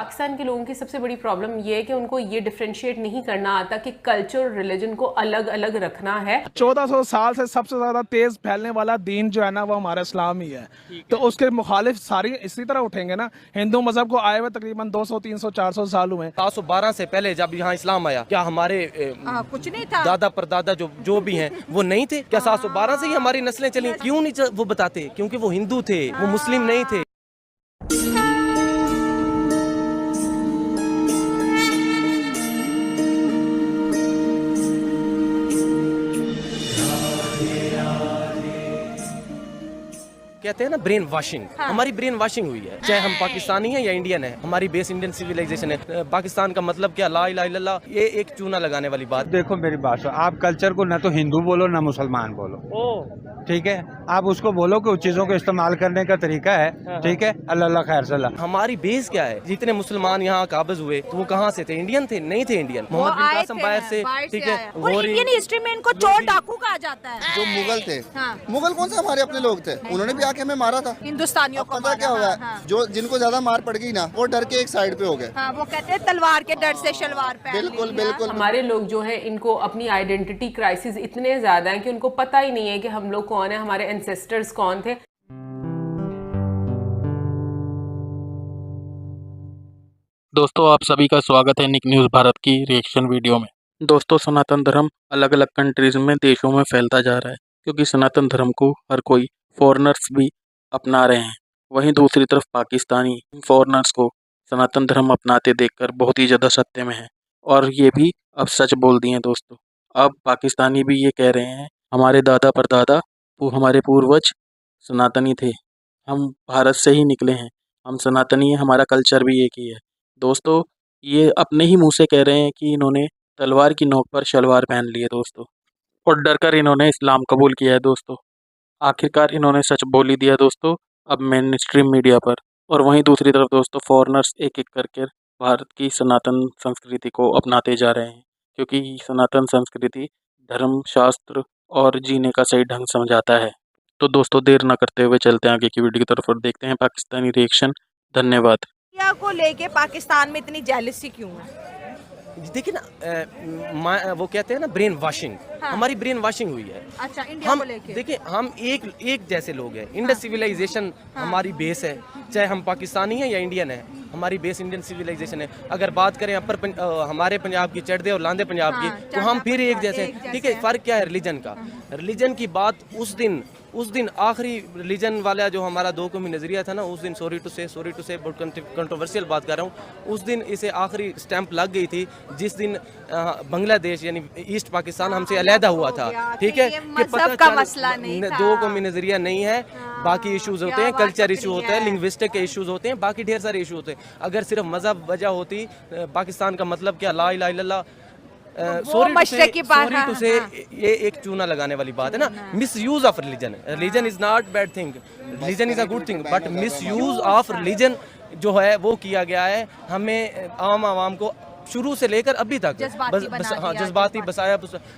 पाकिस्तान के लोगों की सबसे बड़ी प्रॉब्लम ये है कि उनको ये डिफरेंशिएट नहीं करना आता कि कल्चर और रिलीजन को अलग अलग रखना है। 1400 साल से सबसे ज्यादा तेज फैलने वाला दीन जो है ना वो हमारा इस्लाम ही है। तो उसके मुखालिफ सारी इसी तरह उठेंगे ना। हिंदू मजहब को आए हुए तकरीबन 200 300 400 साल हुए। 712 से पहले जब यहाँ इस्लाम आया, क्या हमारे कुछ नहीं था। दादा परदादा जो भी हैं वो नहीं थे? क्या 712 से ही हमारी नस्लें चली? क्यों नहीं वो बताते? क्योंकि वो हिंदू थे, वो मुस्लिम नहीं थे। कहते हैं ना ब्रेन वॉशिंग, हमारी ब्रेन वॉशिंग हुई है। चाहे हम पाकिस्तानी हैं या इंडियन है, हमारी बेस इंडियन सिविलाइजेशन है। पाकिस्तान का मतलब क्या? ला इलाहा इल्लल्लाह, ये एक चूना लगाने वाली बात। देखो मेरी बात सुनो, आप कल्चर को ना तो हिंदू बोलो ना मुसलमान बोलो, ठीक है? आप उसको बोलो कि उस चीजों को इस्तेमाल करने का तरीका है, ठीक है? अल्लाह खैर सल्ला। हमारी बेस क्या है? जितने मुसलमान यहाँ काबिज हुए तो वो कहाँ से थे? इंडियन थे? नहीं थे इंडियन। मोहम्मद बिन कासिम बाहर से, ठीक है? और इंडियन हिस्ट्री में इनको चोर डाकू कहा जाता है। जो मुगल थे, मुगल कौन से हमारे अपने लोग थे, उन्होंने भी आके हमें मारा था। हिंदुस्तानियों को पता क्या हुआ? जो जिनको ज्यादा मार पड़ गई ना, वो डर के एक साइड पे हो गए। वो कहते हैं तलवार के डर से शलवार पहन बिल्कुल ली। बिल्कुल। हमारे लोग जो है इनको अपनी आइडेंटिटी क्राइसिस इतने ज्यादा है कि उनको पता ही नहीं है कि हम लोग कौन है, हमारे एंसेस्टर्स कौन थे। दोस्तों, आप सभी का स्वागत है निक न्यूज़ भारत की रिएक्शन वीडियो में। दोस्तों, सनातन धर्म अलग अलग कंट्रीज में, देशों में फैलता जा रहा है क्योंकि सनातन धर्म को हर कोई फॉरेनर्स भी अपना रहे हैं। वहीं दूसरी तरफ पाकिस्तानी फॉरेनर्स को सनातन धर्म अपनाते देखकर बहुत ही ज़्यादा सत्य में है और ये भी अब सच बोल दिए हैं। दोस्तों, अब पाकिस्तानी भी ये कह रहे हैं हमारे दादा परदादा हमारे पूर्वज सनातनी थे, हम भारत से ही निकले हैं, हम सनातनी हैं, हमारा कल्चर भी एक ही है। दोस्तों, ये अपने ही मुंह से कह रहे हैं कि इन्होंने तलवार की नोक पर शलवार पहन ली है दोस्तों, और डर कर इन्होंने इस्लाम कबूल किया है दोस्तों। आखिरकार इन्होंने सच बोल ही दिया दोस्तों अब मेन स्ट्रीम मीडिया पर। और वहीं दूसरी तरफ दोस्तों, फॉरेनर्स एक एक करके भारत की सनातन संस्कृति को अपनाते जा रहे हैं क्योंकि सनातन संस्कृति धर्म, शास्त्र और जीने का सही ढंग समझाता है। तो दोस्तों, देर न करते हुए चलते हैं आगे की वीडियो की तरफ और देखते हैं पाकिस्तानी रिएक्शन। धन्यवाद। इंडिया को लेके पाकिस्तान में इतनी जेलसी क्यों है? देखिए ना, वो कहते हैं ना ब्रेन वॉशिंग, हमारी ब्रेन वॉशिंग हुई है। अच्छा, इंडिया हम को लेके देखिए, हम एक जैसे लोग हैं। इंडस सिविलाइजेशन हमारी बेस है। चाहे हम पाकिस्तानी हैं या इंडियन है, हमारी बेस इंडियन सिविलाइजेशन है। अगर बात करें हमारे पंजाब की, चढ़दे और लांदे पंजाब की, तो हम फिर एक जैसे। ठीक है, फर्क क्या है रिलीजन का? रिलीजन की बात उस दिन आखिरी रिलीजन वाला जो हमारा 2 कौमी नज़रिया था ना, उस दिन सॉरी टू से बहुत कंट्रोवर्शियल बात कर रहा हूँ, उस दिन इसे आखिरी स्टैंप लग गई थी जिस दिन बांग्लादेश यानी ईस्ट पाकिस्तान हमसे अलहदा हुआ था। ठीक है, कि पता का मसला नहीं था। 2 कौमी नज़रिया नहीं है, बाकी इश्यूज होते हैं, कल्चर इशू होते हैं, लिंग्विस्टिक के इश्यूज होते हैं, बाकी ढेर सारे इशू होते हैं। अगर सिर्फ मजहब वजह होती, पाकिस्तान का मतलब क्या? ला इलाहा इल्लल्लाह, सॉरी टू से, ये एक चूना लगाने वाली बात है ना। Miss use of religion, religion is not bad thing, religion is a good thing, but miss use of religion जो है वो किया गया है। हमें आवाम को शुरू से लेकर अभी तक जज्बाती बसाया।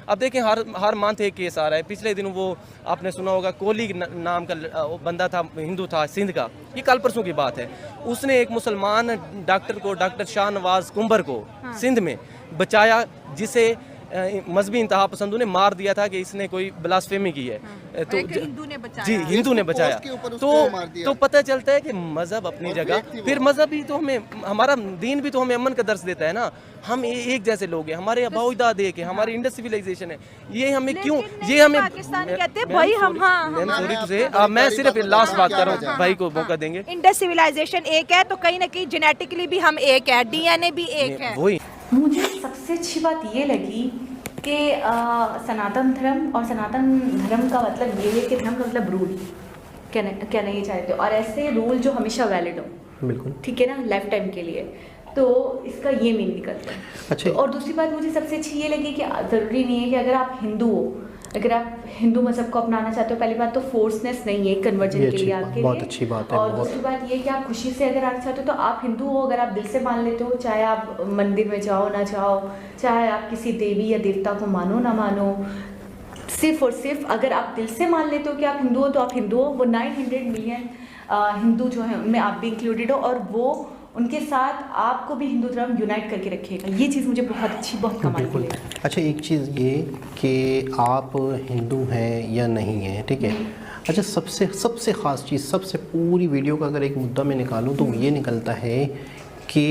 अब देखें, हर मंथ एक केस आ रहा है। पिछले दिन वो आपने सुना होगा, कोहली नाम का बंदा था, हिंदू था, सिंध का। ये कल परसों की बात है। उसने एक मुसलमान डॉक्टर को, डॉक्टर शाहनवाज कुंबर को सिंध में बचाया, जिसे मजहबी इंतहा पसंदों ने मार दिया था कि इसने कोई ब्लास्फेमी की है। तो हिंदू ने बचाया। जी, हिंदू ने बचाया। तो पता चलता है कि मजहब अपनी जगह, फिर मजहब ही तो हमें, हमारा दीन भी तो हमें अमन का दर्स देता है ना। हम एक जैसे लोग हैं, हमारे अबाऊ दाद एक है, हमारी इंडस सिविलाइजेशन है। ये हमें क्यों, ये हमें पाकिस्तान कहते हैं भाई हम। सॉरी टू से, मैं सिर्फ लास्ट बात कर रहा हूँ, भाई को मौका देंगे। इंडस सिविलाइजेशन एक है तो कहीं ना कहीं जेनेटिकली भी हम एक है, डीएनए भी एक है। वही मुझे सबसे अच्छी बात ये लगी कि सनातन धर्म, और सनातन धर्म का मतलब ये है कि धर्म का मतलब रूल कहना ये चाहते हो, और ऐसे रूल जो हमेशा वैलिड हो, बिल्कुल ठीक है ना, लाइफ टाइम के लिए। तो इसका ये मीन निकलता है। अच्छा, और दूसरी बात मुझे सबसे अच्छी ये लगी कि ज़रूरी नहीं है कि अगर आप हिंदू हो, अगर आप हिंदू मज़हब को अपनाना चाहते हो, पहली बात तो फोर्सनेस नहीं है कन्वर्जन के लिए आपके लिए, बहुत अच्छी बात है। और दूसरी बात ये कि आप खुशी से अगर आना चाहते हो तो आप हिंदू हो, अगर आप दिल से मान लेते हो, चाहे आप मंदिर में जाओ ना जाओ, चाहे आप किसी देवी या देवता को मानो ना मानो, सिर्फ और सिर्फ अगर आप दिल से मान लेते हो कि आप हिंदू हो तो आप हिंदू हो। वो 900 मिलियन हिंदू जो है उनमें आप भी इंक्लूडेड हो, और वो उनके साथ आपको भी हिंदू धर्म यूनाइट करके रखेगा। ये चीज़ मुझे बहुत अच्छी, बहुत कमाल की लगी। अच्छा, एक चीज़ ये कि आप हिंदू हैं या नहीं हैं, ठीक है। अच्छा, सबसे ख़ास चीज़, सबसे पूरी वीडियो का अगर एक मुद्दा मैं निकालूं तो ये निकलता है कि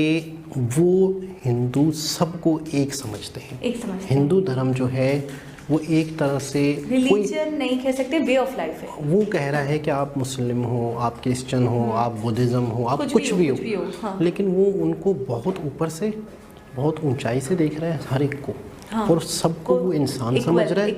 वो हिंदू सबको एक समझते हैं। हिंदू धर्म जो है वो एक तरह से रिलीजन नहीं कह सकते, वे ऑफ लाइफ है। वो कह रहा है कि आप मुस्लिम हो, आप क्रिश्चियन हो, आप बुद्धिज़्म हो, आप कुछ भी हो, हाँ। लेकिन वो उनको बहुत ऊपर से, बहुत ऊंचाई से देख रहा है हर एक को, हाँ। और सबको वो इंसान समझ रहा है,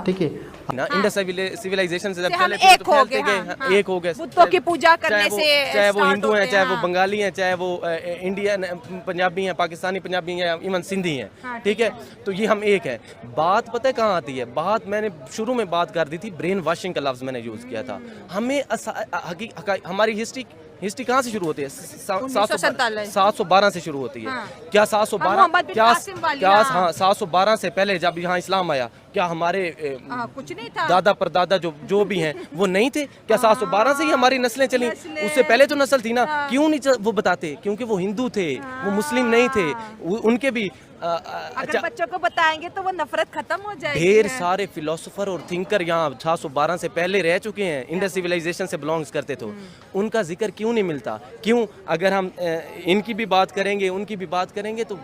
ठीक है। इंडस सिविलाइजेशन से जब हम चले थे एक तो हो फैलते गए, गए, हाँ। एक हो गए, बुद्धों की पूजा करने से चाहे वो हिंदू हैं, चाहे वो हाँ। बंगाली हैं, चाहे वो इंडियन पंजाबी हैं, पाकिस्तानी पंजाबी हैं, इवन सिंधी हैं, ठीक है। तो ये हम एक है। बात पता है कहाँ आती है? बात मैंने शुरू में बात कर दी थी, ब्रेन वॉशिंग का लफ्ज़ मैंने यूज़ किया था। हमें हमारी हिस्ट्री कहाँ से शुरू होती है? 712 से शुरू होती है। क्या 712? हाँ, 712 से पहले जब यहाँ इस्लाम आया, क्या हमारे कुछ नहीं था, दादा परदादा जो भी हैं वो नहीं थे? क्या 712 से ही हमारी नस्लें चली? उससे पहले तो नस्ल थी ना। क्यों नहीं वो बताते? क्योंकि वो हिंदू थे, वो मुस्लिम नहीं थे। उनके भी अगर बच्चों को बताएंगे तो वो नफरत खत्म हो जाएगी। ढेर सारे फिलोसोफर और थिंकर यहाँ 712 से पहले रह चुके हैं, इंडस सिविलाइजेशन से बिलोंग्स करते थे। उनका जिक्र क्यों नहीं मिलता? क्यों? अगर हम इनकी भी बात करेंगे, उनकी भी बात करेंगे तो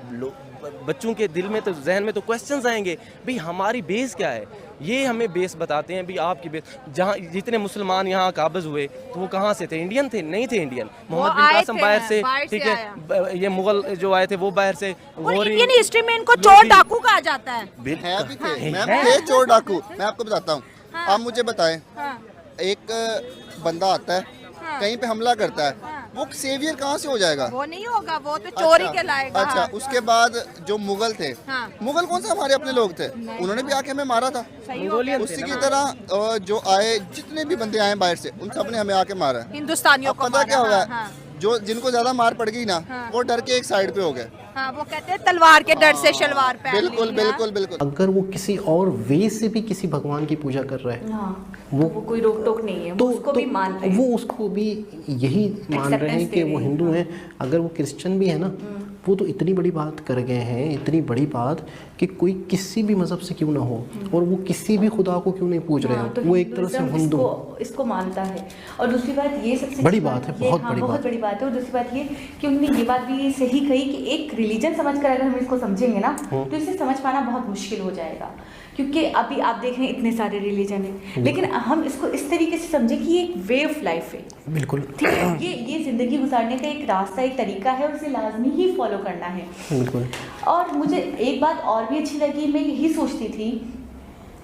बच्चों के दिल में तो, जहन में तो क्वेश्चंस आएंगे, भाई हमारी बेस क्या है? ये हमें बेस बताते हैं, भाई आपकी बेस। जहाँ जितने मुसलमान यहाँ काबिज हुए तो वो कहाँ से थे? इंडियन थे? नहीं थे इंडियन। मोहम्मद बिन कासिम बाहर से, ठीक है। ये मुगल जो आए थे वो बाहर से। इंडियन हिस्ट्री में इनको चोर डाकू कहा जाता है। भी थे मैम, थे चोर डाकू। मैं आपको बताता हूँ, आप मुझे बताएं, एक बंदा आता है, कहीं पे हमला करता है, वो सेवियर कहाँ से हो जाएगा? वो नहीं होगा, वो तो चोरी के लाएगा। अच्छा, उसके बाद जो मुगल थे, मुगल कौन से हमारे अपने लोग थे? उन्होंने भी आके हमें मारा था। उसी की तरह जो आए, जितने भी बंदे आए बाहर से, उन सब ने हमें आके मारा। हिंदुस्तानियों को पता क्या होगा? जो जिनको ज्यादा मार पड़ गई ना, वो डर के एक साइड पे हो गए। हाँ, वो कहते हैं तलवार के डर से शलवार पहन बिल्कुल बिल्कुल बिल्कुल। अगर वो किसी और वे से भी किसी भगवान की पूजा कर रहा है, हाँ, वो कोई रोक टोक नहीं है, तो उसको भी मान रहे हैं, वो उसको भी यही मान रहे हैं कि वो हिंदू हैं। अगर वो क्रिश्चियन भी है ना, वो तो इतनी बड़ी बात कर गए हैं, इतनी बड़ी बात कि कोई किसी भी मजहब से क्यों ना हो, और वो किसी भी खुदा को क्यों नहीं पूज रहे हैं, तो वो एक तरह से हिंदू इसको मानता है। और दूसरी बात ये सबसे बड़ी बात है, बहुत बड़ी बात है। और दूसरी बात ये कि उन्होंने ये बात भी सही कही कि एक रिलीजन समझकर अगर हम इसको समझेंगे ना, तो इसे समझ पाना बहुत मुश्किल हो जाएगा। क्योंकि अभी आप देख रहे हैं इतने सारे रिलीजन हैं, लेकिन हम इसको इस तरीके से समझें कि ये एक वे ऑफ लाइफ है। बिल्कुल, ठीक है, ये ज़िंदगी गुजारने का एक रास्ता, एक तरीका है, और उसे लाजमी ही फॉलो करना है। बिल्कुल। और मुझे एक बात और भी अच्छी लगी, मैं यही सोचती थी,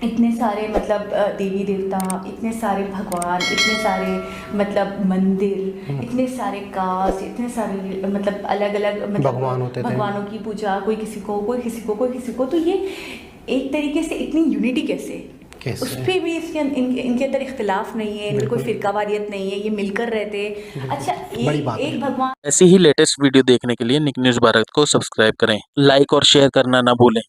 इतने सारे मतलब देवी देवता, इतने सारे भगवान, इतने सारे मतलब मंदिर, इतने सारे कास्ट, इतने सारे मतलब अलग अलग मतलब भगवान होते थे, भगवानों की पूजा, कोई किसी को, कोई किसी को, कोई किसी को। तो ये एक तरीके से इतनी यूनिटी कैसे? उस पर भी इनके अंदर इख्तिलाफ नहीं है, इनमें कोई फिरकावारियत नहीं है, ये मिलकर रहते। अच्छा, एक भगवान। ऐसी ही लेटेस्ट वीडियो देखने के लिए निक न्यूज़ भारत को सब्सक्राइब करें, लाइक और शेयर करना ना भूलें।